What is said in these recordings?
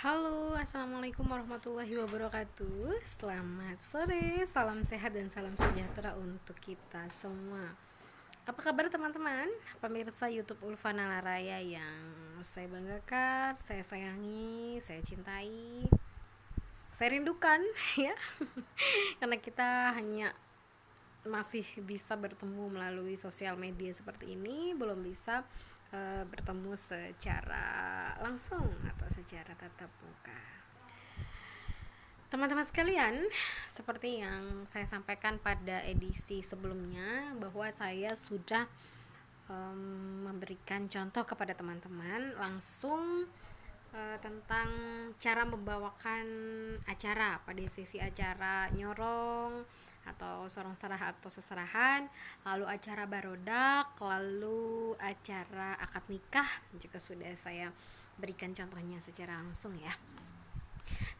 Halo, assalamualaikum warahmatullahi wabarakatuh. Selamat sore, salam sehat dan salam sejahtera untuk kita semua. Apa kabar teman-teman? Pemirsa YouTube Ulfana Laraya yang saya banggakan, saya sayangi, saya cintai, saya rindukan ya. Karena kita hanya masih bisa bertemu melalui sosial media seperti ini, belum bisa bertemu secara langsung atau secara tatap muka. Teman-teman sekalian, seperti yang saya sampaikan pada edisi sebelumnya bahwa saya sudah memberikan contoh kepada teman-teman langsung tentang cara membawakan acara pada sesi acara nyorong atau sorong serah atau seserahan, lalu acara barodak, lalu acara akad nikah juga sudah saya berikan contohnya secara langsung ya.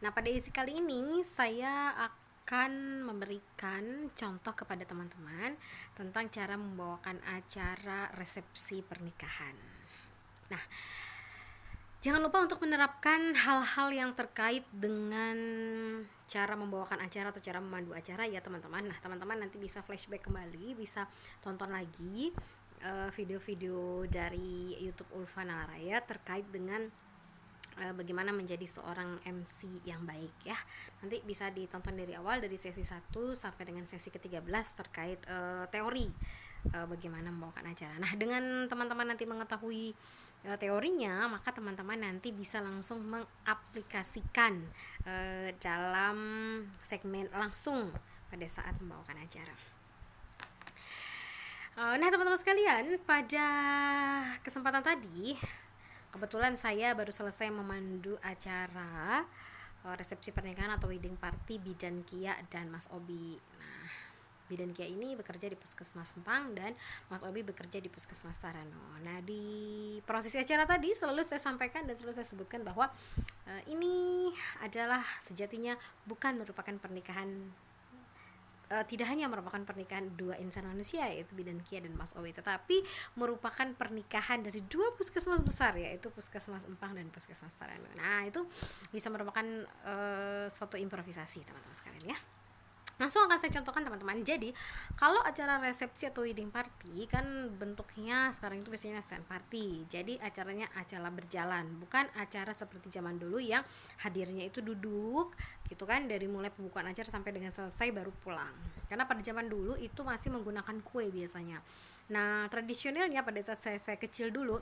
Nah, pada edisi kali ini saya akan memberikan contoh kepada teman-teman tentang cara membawakan acara resepsi pernikahan. Nah, jangan lupa untuk menerapkan hal-hal yang terkait dengan cara membawakan acara atau cara memandu acara ya teman-teman. Nah, teman-teman nanti bisa flashback kembali, bisa tonton lagi video-video dari YouTube Ulfana Laraya terkait dengan bagaimana menjadi seorang MC yang baik ya. Nanti bisa ditonton dari awal, dari sesi 1 sampai dengan sesi ke-13 terkait teori bagaimana membawakan acara. Nah, dengan teman-teman nanti mengetahui teorinya, maka teman-teman nanti bisa langsung mengaplikasikan dalam segmen langsung pada saat membawakan acara. Nah, teman-teman sekalian, pada kesempatan tadi kebetulan saya baru selesai memandu acara resepsi pernikahan atau wedding party Bidan Kia dan Mas Obi. Nah, Bidan Kia ini bekerja di Puskesmas Empang dan Mas Obi bekerja di Puskesmas Tarano. Nah, di prosesi acara tadi selalu saya sampaikan dan selalu saya sebutkan bahwa ini adalah sejatinya bukan merupakan pernikahan, tidak hanya merupakan pernikahan dua insan manusia yaitu Bidan Kia dan Mas Owi, tetapi merupakan pernikahan dari dua puskesmas besar yaitu Puskesmas Empang dan Puskesmas Tarano. Nah, itu bisa merupakan suatu improvisasi teman-teman sekalian ya. Langsung akan saya contohkan teman-teman. Jadi kalau acara resepsi atau wedding party kan bentuknya sekarang itu biasanya stand party. Jadi acaranya acara berjalan, bukan acara seperti zaman dulu yang hadirnya itu duduk gitu kan, dari mulai pembukaan acara sampai dengan selesai baru pulang. Karena pada zaman dulu itu masih menggunakan kue biasanya. Nah, tradisionalnya pada saat saya kecil dulu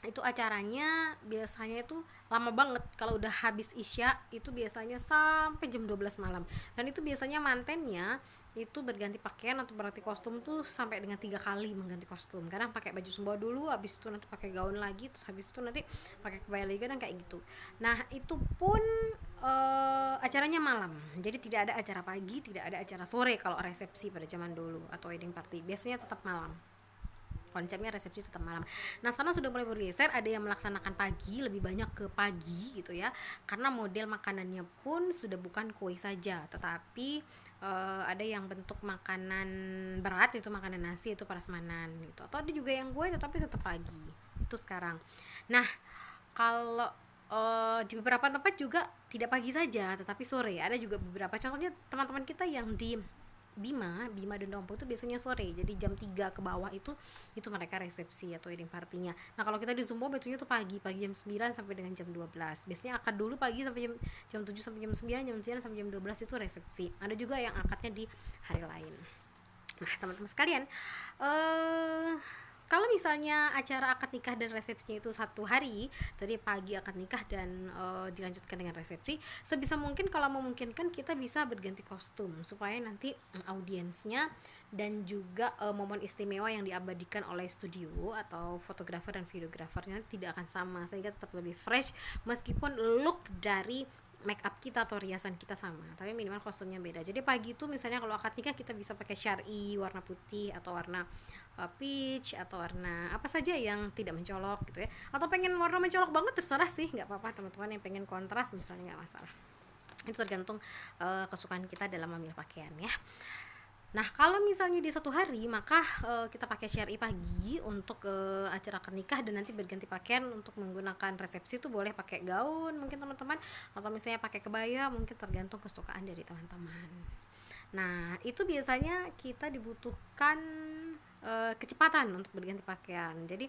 itu acaranya biasanya itu lama banget. Kalau udah habis isya itu biasanya sampai jam 12 malam, dan itu biasanya mantennya itu berganti pakaian atau berganti kostum tuh sampai dengan 3 kali mengganti kostum. Kadang pakai baju sembawa dulu, habis itu nanti pakai gaun lagi, terus habis itu nanti pakai kebaya lagi, kadang kayak gitu. Nah, itu pun acaranya malam, jadi tidak ada acara pagi, tidak ada acara sore kalau resepsi pada zaman dulu atau wedding party, biasanya tetap malam. Konsepnya resepsi tetap malam. Nah, sekarang sudah mulai bergeser, ada yang melaksanakan pagi, lebih banyak ke pagi gitu ya, karena model makanannya pun sudah bukan kue saja, tetapi ada yang bentuk makanan berat, itu makanan nasi, itu prasmanan gitu, atau ada juga yang kue tetapi tetap pagi itu sekarang. Nah, kalau di beberapa tempat juga tidak pagi saja tetapi sore, ada juga beberapa, contohnya teman-teman kita yang di Bima dan Dompo itu biasanya sore, jadi jam 3 ke bawah itu mereka resepsi atau wedding partinya. Nah, kalau kita di Sumbo biasanya tuh pagi jam 9 sampai dengan jam 12. Biasanya akad dulu pagi sampai jam 7 sampai jam 9, jam 9 sampai jam 12 itu resepsi. Ada juga yang akadnya di hari lain. Nah, teman-teman sekalian, kalau misalnya acara akad nikah dan resepsinya itu satu hari, jadi pagi akad nikah dan dilanjutkan dengan resepsi, sebisa mungkin kalau memungkinkan kita bisa berganti kostum supaya nanti audiensnya dan juga momen istimewa yang diabadikan oleh studio atau fotografer dan videografernya tidak akan sama, sehingga tetap lebih fresh meskipun look dari make up kita atau riasan kita sama, tapi minimal kostumnya beda. Jadi pagi itu misalnya kalau akad nikah kita bisa pakai syari warna putih atau warna peach atau warna apa saja yang tidak mencolok gitu ya, atau pengen warna mencolok banget terserah sih, nggak apa-apa. Teman-teman yang pengen kontras misalnya nggak masalah, itu tergantung kesukaan kita dalam memilih pakaian ya. Nah, kalau misalnya di satu hari, maka kita pakai syari pagi untuk acara akad nikah, dan nanti berganti pakaian untuk menggunakan resepsi itu boleh pakai gaun mungkin teman-teman, atau misalnya pakai kebaya, mungkin tergantung kesukaan dari teman-teman. Nah, itu biasanya kita dibutuhkan kecepatan untuk berganti pakaian. Jadi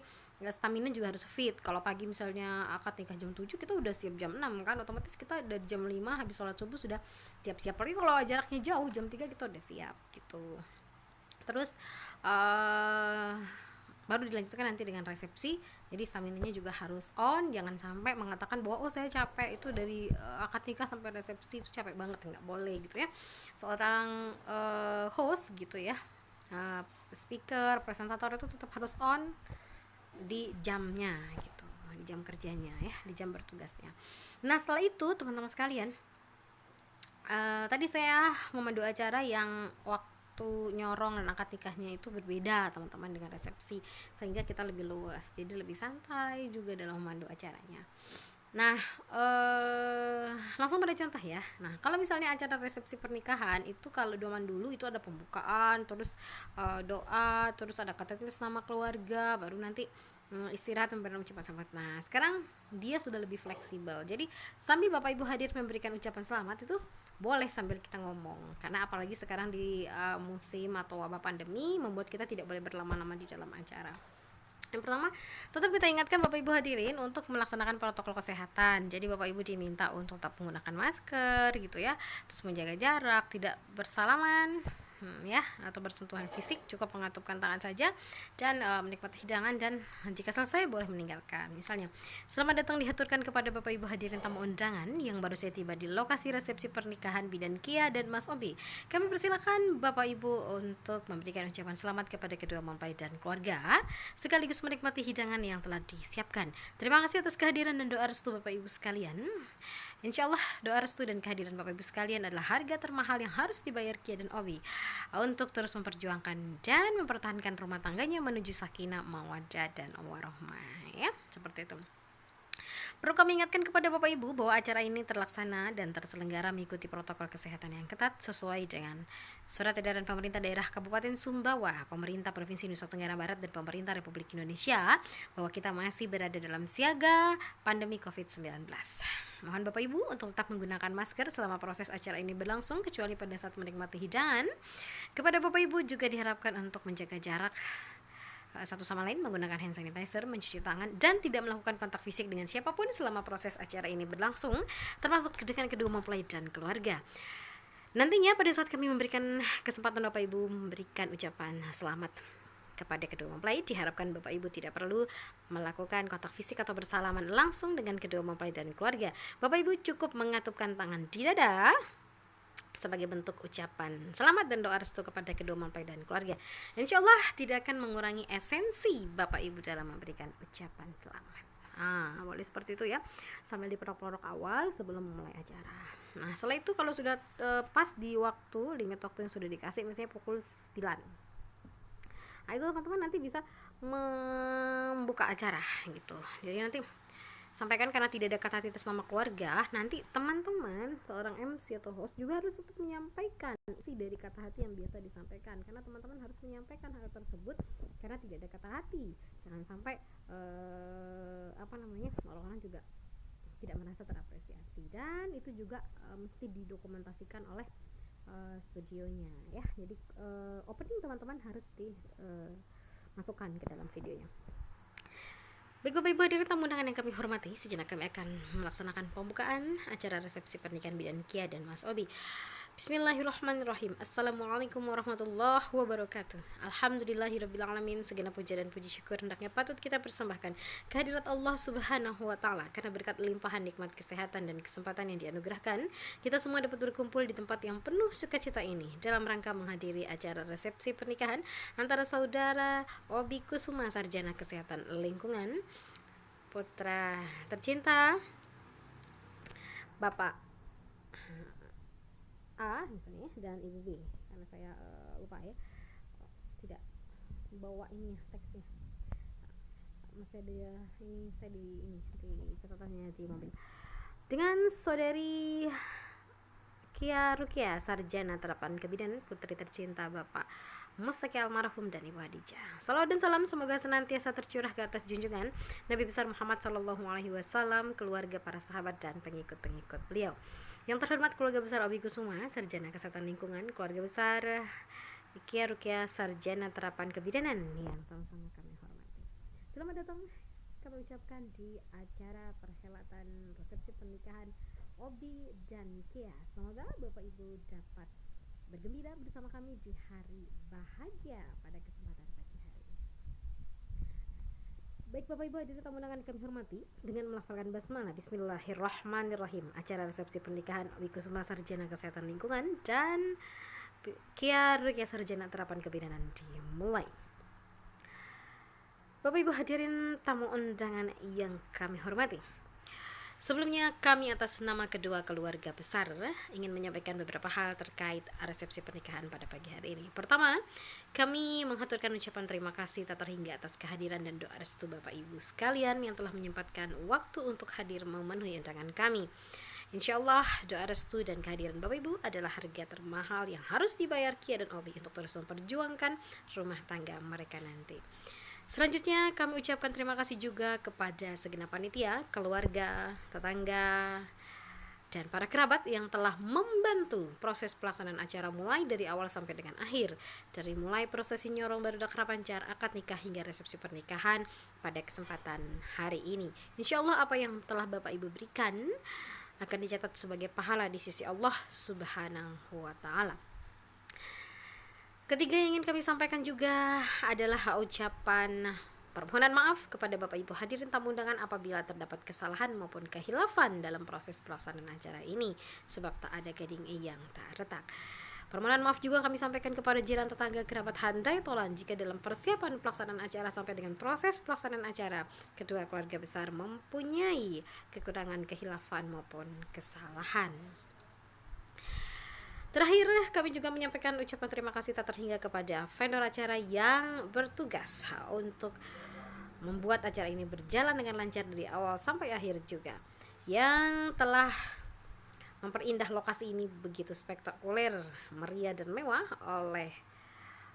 stamina juga harus fit. Kalau pagi misalnya akad nikah jam 7, kita udah siap jam 6 kan, otomatis kita dari jam 5 habis sholat subuh sudah siap-siap. Apalagi kalau jaraknya jauh, jam 3 kita udah siap gitu. Terus baru dilanjutkan nanti dengan resepsi. Jadi staminanya juga harus on, jangan sampai mengatakan bahwa saya capek, itu dari akad nikah sampai resepsi itu capek banget, nggak boleh gitu ya. Seorang host gitu ya, speaker, presentator itu tetap harus on di jamnya gitu, di jam kerjanya ya, di jam bertugasnya. Nah, setelah itu teman-teman sekalian, tadi saya memandu acara yang waktu nyorong dan akad nikahnya itu berbeda teman-teman dengan resepsi, sehingga kita lebih luas, jadi lebih santai juga dalam memandu acaranya. Nah, langsung pada contoh ya. Nah, kalau misalnya acara resepsi pernikahan itu, kalau zaman dulu itu ada pembukaan, terus doa, terus ada kata tulis nama keluarga, baru nanti istirahat memberikan ucapan selamat. Nah, sekarang dia sudah lebih fleksibel. Jadi sambil Bapak Ibu hadir memberikan ucapan selamat itu boleh sambil kita ngomong, karena apalagi sekarang di musim atau wabah pandemi membuat kita tidak boleh berlama-lama di dalam acara. Yang pertama, tetap kita ingatkan Bapak Ibu hadirin untuk melaksanakan protokol kesehatan. Jadi Bapak Ibu diminta untuk tetap menggunakan masker gitu ya, terus menjaga jarak, tidak bersalaman ya, atau bersentuhan fisik, cukup mengatupkan tangan saja, dan menikmati hidangan, dan jika selesai boleh meninggalkan. Misalnya, selamat datang dihaturkan kepada Bapak Ibu hadirin tamu undangan yang baru saja tiba di lokasi resepsi pernikahan bidan Kia dan Mas Obi. Kami persilakan Bapak Ibu untuk memberikan ucapan selamat kepada kedua mempelai dan keluarga, sekaligus menikmati hidangan yang telah disiapkan. Terima kasih atas kehadiran dan doa restu Bapak Ibu sekalian. Insya Allah doa restu dan kehadiran Bapak Ibu sekalian adalah harga termahal yang harus dibayar Kia dan Obi untuk terus memperjuangkan dan mempertahankan rumah tangganya menuju sakinah, mawaddah, dan warahmah ya, seperti itu. Perlu kami ingatkan kepada Bapak Ibu bahwa acara ini terlaksana dan terselenggara mengikuti protokol kesehatan yang ketat sesuai dengan Surat Edaran Pemerintah Daerah Kabupaten Sumbawa, Pemerintah Provinsi Nusa Tenggara Barat, dan Pemerintah Republik Indonesia bahwa kita masih berada dalam siaga pandemi COVID-19. Mohon Bapak Ibu untuk tetap menggunakan masker selama proses acara ini berlangsung, kecuali pada saat menikmati hidangan. Kepada Bapak Ibu juga diharapkan untuk menjaga jarak satu sama lain, menggunakan hand sanitizer, mencuci tangan, dan tidak melakukan kontak fisik dengan siapapun selama proses acara ini berlangsung, termasuk dengan kedua mempelai dan keluarga. Nantinya pada saat kami memberikan kesempatan Bapak Ibu memberikan ucapan selamat kepada kedua mempelai, diharapkan Bapak Ibu tidak perlu melakukan kontak fisik atau bersalaman langsung dengan kedua mempelai dan keluarga. Bapak Ibu cukup mengatupkan tangan di dada sebagai bentuk ucapan selamat dan doa restu kepada kedua mempelai dan keluarga. Insya Allah tidak akan mengurangi esensi Bapak Ibu dalam memberikan ucapan selamat. Boleh seperti itu ya, sambil dipelok-pelok awal sebelum memulai acara. Nah, setelah itu kalau sudah pas di waktu, limit waktu yang sudah dikasih, misalnya pukul 9, nah itu teman-teman nanti bisa membuka acara gitu. Jadi nanti sampaikan, karena tidak ada kata hati atas nama keluarga, nanti teman-teman seorang MC atau host juga harus tetap menyampaikan isi dari kata hati yang biasa disampaikan, karena teman-teman harus menyampaikan hal tersebut karena tidak ada kata hati. Jangan sampai orang-orang juga tidak merasa terapresiasi, dan itu juga mesti didokumentasikan oleh studionya ya. Jadi opening teman-teman harus dimasukkan ke dalam videonya. Baik Bapak Ibu hadirin tamu undangan yang kami hormati, sejenak kami akan melaksanakan pembukaan acara resepsi pernikahan bidan Kia dan Mas Obi. Bismillahirrahmanirrahim. Assalamualaikum warahmatullahi wabarakatuh. Alhamdulillahirrabbilalamin. Segenap puja dan puji syukur hendaknya patut kita persembahkan kehadirat Allah subhanahu wa ta'ala, karena berkat limpahan nikmat kesehatan dan kesempatan yang dianugerahkan, kita semua dapat berkumpul di tempat yang penuh sukacita ini dalam rangka menghadiri acara resepsi pernikahan antara saudara Obi Kusuma, Sarjana Kesehatan Lingkungan, putra tercinta Bapak A misalnya, dan Ibu B, karena saya lupa ya, tidak bawa ini teksnya, masih ada ini, saya di catatannya di mobil, dengan saudari Kia Rukia, sarjana terapan kebidanan, putri tercinta Bapak Mustaqi almarhum dan Ibu Hadijah. Salawat dan salam semoga senantiasa tercurah ke atas junjungan Nabi besar Muhammad Shallallahu Alaihi Wasallam, keluarga, para sahabat dan pengikut-pengikut beliau. Yang terhormat keluarga besar Obi Kusuma, sarjana kesehatan lingkungan, keluarga besar Kia Rukia, sarjana terapan kebidanan yang sama-sama kami hormati. Selamat datang kami ucapkan di acara perhelatan resepsi pernikahan Obi dan Kia. Semoga Bapak Ibu dapat bergembira bersama kami di hari bahagia pada kesempatan pagi hari ini. Baik Bapak Ibu hadirin tamu undangan kami hormati, dengan melafalkan basmalah Bismillahirrahmanirrahim, acara resepsi pernikahan Obi Kusuma, sarjana kesehatan lingkungan, dan Kia Rukia, sarjana terapan kebidanan dimulai. Bapak Ibu hadirin tamu undangan yang kami hormati, sebelumnya kami atas nama kedua keluarga besar ingin menyampaikan beberapa hal terkait resepsi pernikahan pada pagi hari ini. Pertama, kami menghaturkan ucapan terima kasih tak terhingga atas kehadiran dan doa restu Bapak Ibu sekalian yang telah menyempatkan waktu untuk hadir memenuhi undangan kami. Insya Allah doa restu dan kehadiran Bapak Ibu adalah harga termahal yang harus dibayar Kia dan Obi untuk terus memperjuangkan rumah tangga mereka nanti. Selanjutnya kami ucapkan terima kasih juga kepada segenap panitia, keluarga, tetangga, dan para kerabat yang telah membantu proses pelaksanaan acara mulai dari awal sampai dengan akhir. Dari mulai prosesi nyorong barudak rapancar, akad nikah hingga resepsi pernikahan pada kesempatan hari ini. Insya Allah apa yang telah Bapak Ibu berikan akan dicatat sebagai pahala di sisi Allah Subhanahu wa Ta'ala. Ketiga yang ingin kami sampaikan juga adalah ucapan permohonan maaf kepada Bapak Ibu hadirin tamu undangan apabila terdapat kesalahan maupun kehilafan dalam proses pelaksanaan acara ini, sebab tak ada gading yang tak retak. Permohonan maaf juga kami sampaikan kepada jiran, tetangga, kerabat, handai tolan jika dalam persiapan pelaksanaan acara sampai dengan proses pelaksanaan acara kedua keluarga besar mempunyai kekurangan, kehilafan maupun kesalahan. Terakhir, kami juga menyampaikan ucapan terima kasih tak terhingga kepada vendor acara yang bertugas untuk membuat acara ini berjalan dengan lancar dari awal sampai akhir juga, yang telah memperindah lokasi ini begitu spektakuler, meriah dan mewah oleh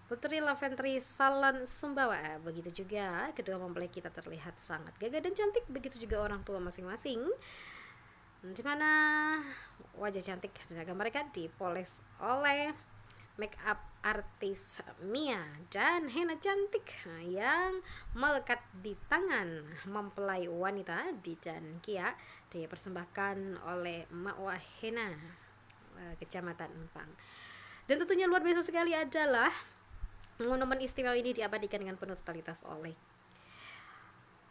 Putri Laventri Salon Sumbawa. Begitu juga kedua mempelai kita terlihat sangat gagah dan cantik, begitu juga orang tua masing-masing, di mana wajah cantik dan gagah mereka dipoles oleh make up artis Mia dan henna cantik yang melekat di tangan mempelai wanita di dan Kia dipersembahkan oleh Makwa Henna Kecamatan Empang. Dan tentunya luar biasa sekali adalah momen istimewa ini diabadikan dengan penuh totalitas oleh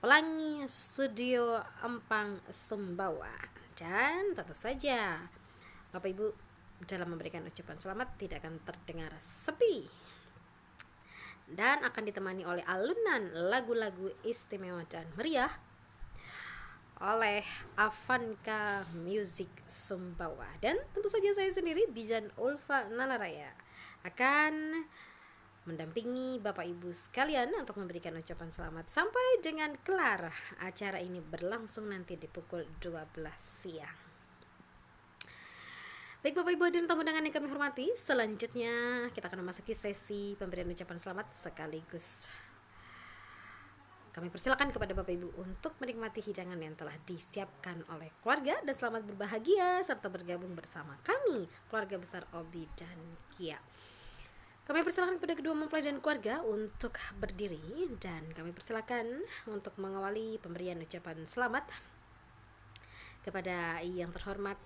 Pelangi Studio Empang Sumbawa. Dan tentu saja Bapak Ibu dalam memberikan ucapan selamat tidak akan terdengar sepi dan akan ditemani oleh alunan lagu-lagu istimewa dan meriah oleh Avanka Music Sumbawa. Dan tentu saja saya sendiri, Bijan Ulfa Nalaraya, akan mendampingi Bapak Ibu sekalian untuk memberikan ucapan selamat sampai dengan kelar acara ini berlangsung nanti di pukul 12 siang. Baik Bapak Ibu dan tamu undangan yang kami hormati, selanjutnya kita akan memasuki sesi pemberian ucapan selamat sekaligus kami persilakan kepada Bapak Ibu untuk menikmati hidangan yang telah disiapkan oleh keluarga dan selamat berbahagia serta bergabung bersama kami keluarga besar Obi dan Kia. Kami persilakan kepada kedua mempelai dan keluarga untuk berdiri dan kami persilakan untuk mengawali pemberian ucapan selamat kepada yang terhormat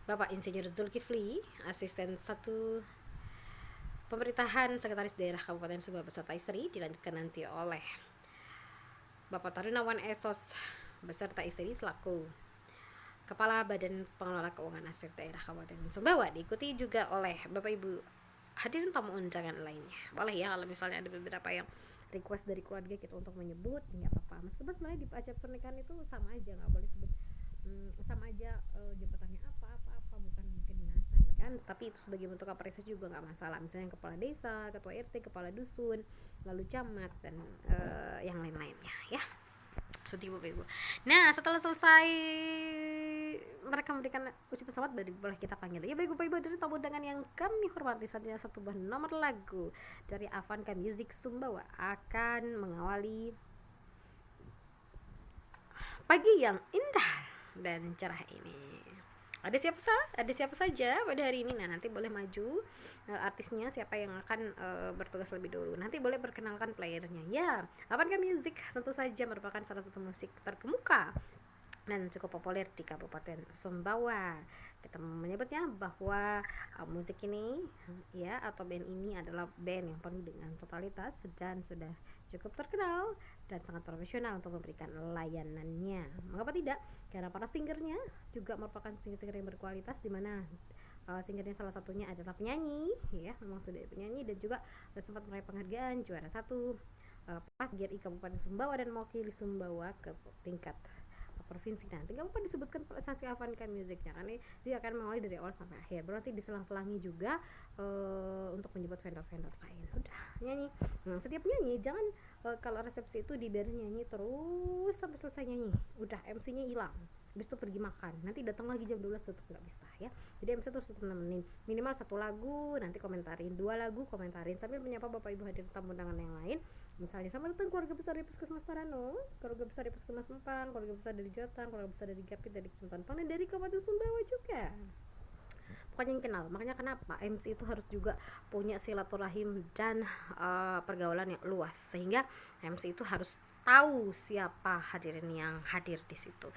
Bapak Insinyur Zulkifli, Asisten 1 Pemerintahan Sekretaris Daerah Kabupaten Sumbawa beserta istri, dilanjutkan nanti oleh Bapak Tarunawan Esos beserta istri selaku Kepala Badan Pengelola Keuangan Aset Daerah Kabupaten Sumbawa, diikuti juga oleh Bapak Ibu hadirin tamu undangan lainnya. Boleh ya kalau misalnya ada beberapa yang request dari keluarga kita untuk menyebut, nggak apa-apa. Meskipun sebenarnya di acara pernikahan itu sama aja, nggak boleh sebut sama aja jabatannya apa bukan kedinasan kan. Tapi itu sebagai bentuk apresiasi juga nggak masalah. Misalnya kepala desa, ketua RT, kepala dusun, lalu camat dan yang lain-lainnya ya. Seperti Bapak Ibu. Nah, setelah selesai mereka memberikan ucapan selamat, baru boleh kita panggil. Ya baik Bapak Ibu dari tamu undangan yang kami hormati, saatnya satu buah nomor lagu dari Avanka Music Sumbawa akan mengawali pagi yang indah dan cerah ini. Ada siapa saja pada hari ini? Nah, nanti boleh maju artisnya siapa yang akan bertugas lebih dulu. Nanti boleh perkenalkan playernya. Ya, Avanka Music tentu saja merupakan salah satu musik terkemuka dan cukup populer di Kabupaten Sumbawa. Kita menyebutnya bahwa musik ini ya atau band ini adalah band yang penuh dengan totalitas dan sudah cukup terkenal dan sangat profesional untuk memberikan layanannya. Mengapa tidak? Karena para singernya juga merupakan singer-singer yang berkualitas, di mana singernya salah satunya adalah penyanyi, ya memang sudah penyanyi dan juga sempat meraih penghargaan juara satu pas GRI Kabupaten Sumbawa dan mewakili Sumbawa ke tingkat provinsi. Nanti gak apa disebutkan prestasi Avanka Musicnya, karena dia akan mengawali dari awal sampai akhir. Berarti diselang-selangi juga untuk menyebut vendor-vendor lain. Udah nyanyi. Setiap nyanyi jangan kalau resepsi itu dibiarin nyanyi terus sampai selesai nyanyi. Udah MC-nya hilang. Habis itu pergi makan. Nanti datang lagi jam 12 tutup, nggak bisa ya. Jadi MC terus tetap nemenin. Minimal 1 lagu, nanti komentarin 2 lagu, komentarin sambil menyapa Bapak Ibu hadir tamu undangan yang lain. Misalnya sama datang keluarga besar dari Puskesmas Tarano, keluarga besar dari Puskesmas Mempan, keluarga besar dari Jotan, keluarga besar dari Gapit, dari Kecamatan Pang, dan dari Kabupaten Sumbawa juga. Pokoknya yang kenal. Makanya kenapa MC itu harus juga punya silaturahim dan pergaulan yang luas, sehingga MC itu harus tahu siapa hadirin yang hadir di situ.